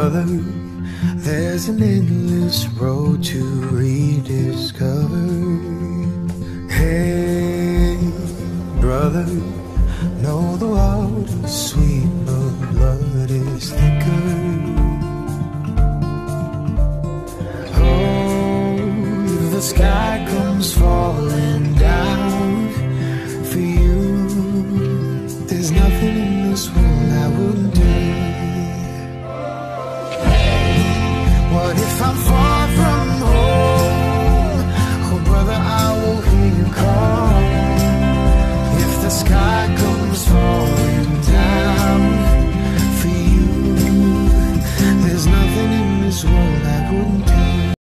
brother, there's an endless road to rediscover. Hey, brother, know the water's sweet, but blood is thicker. Oh, the sky comes falling down for you. There's nothing in this world I wouldn't do. What if I'm far from home? Oh brother, I will hear you call. If the sky comes falling down for you, there's nothing in this world I wouldn't do.